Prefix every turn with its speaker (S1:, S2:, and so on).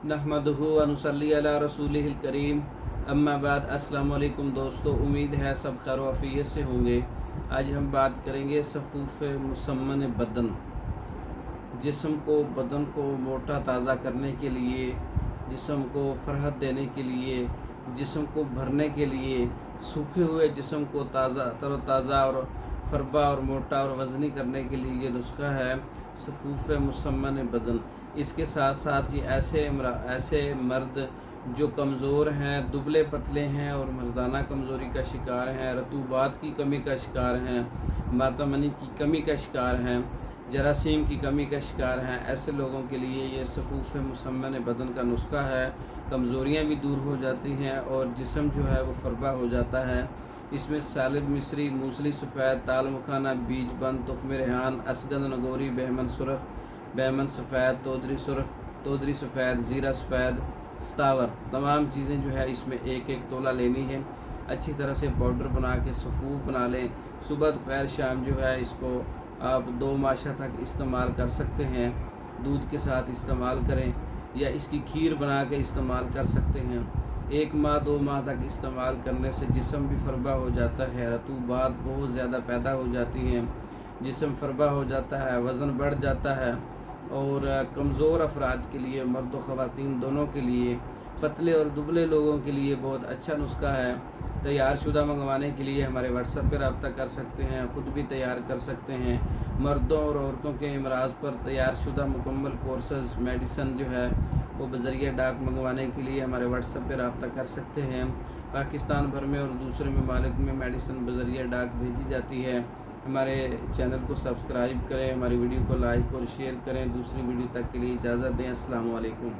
S1: नहमदुहु व नुसल्ली अला रसूलिहिल करीम। अम्मा बाद। अस्सलाम वालेकुम दोस्तों, उम्मीद है सब खैर व आफियत से होंगे। आज हम बात करेंगे सफूफ मुसम्मन बदन। जिस्म को, बदन को मोटा ताज़ा करने के लिए, जिस्म को फरहत देने के लिए, जिस्म को भरने के लिए, सूखे हुए जिस्म को तरोताज़ा और फरबा और मोटा और वज़नी करने के लिए ये नुस्खा है सफूफ मुसम्मन बदन। इसके साथ साथ ये ऐसे मर्द जो कमज़ोर हैं, दुबले पतले हैं और मर्दाना कमज़ोरी का शिकार हैं, रतूबात की कमी का शिकार हैं, मातमनी की कमी का शिकार हैं, जरासीम की कमी का शिकार हैं, ऐसे लोगों के लिए ये सफूफ मुसम्मन बदन का नुस्खा है। कमज़ोरियाँ भी दूर हो जाती हैं और जिस्म जो है वो फरबा हो जाता है। इसमें सालिब मिस्री, मूसली सफ़ेद, ताल मखाना, बीज बंद, तुख्म रेहान, असगंद नगोरी, बहमन सुरख, बहमन सफ़ेद, तोदरी सफ़ेद, ज़ीरा सफ़ेद, सतावर, तमाम चीज़ें जो है इसमें एक एक तोला लेनी है। अच्छी तरह से पाउडर बना के सफूफ बना लें। सुबह दोपहर शाम जो है इसको आप 2 माशा तक इस्तेमाल कर सकते हैं। दूध के साथ इस्तेमाल करें या इसकी खीर बना के इस्तेमाल कर सकते हैं। 1 माह 2 माह तक इस्तेमाल करने से जिस्म भी फरबा हो जाता है, रतूबात बहुत ज़्यादा पैदा हो जाती हैं, जिस्म फरबा हो जाता है, वज़न बढ़ जाता है। और कमज़ोर अफराद के लिए, मर्द व ख़वातीन दोनों के लिए, पतले और दुबले लोगों के लिए बहुत अच्छा नुस्खा है। तैयार शुदा मंगवाने के लिए हमारे व्हाट्सएप पर रब्ता कर सकते हैं, ख़ुद भी तैयार कर सकते हैं। मर्दों और औरतों के अमराज पर तैयार शुदा मुकम्मल कोर्सेज़ मेडिसन जो है वो बज़रिया डाक मंगवाने के लिए हमारे व्हाट्सएप पर रब्ता कर सकते हैं। पाकिस्तान भर में और दूसरे ममालिक में मेडिसन बज़रिया डाक भेजी जाती है। हमारे चैनल को सब्सक्राइब करें, हमारी वीडियो को लाइक और शेयर करें। दूसरी वीडियो तक के लिए इजाज़त दें। अस्सलाम वालेकुम।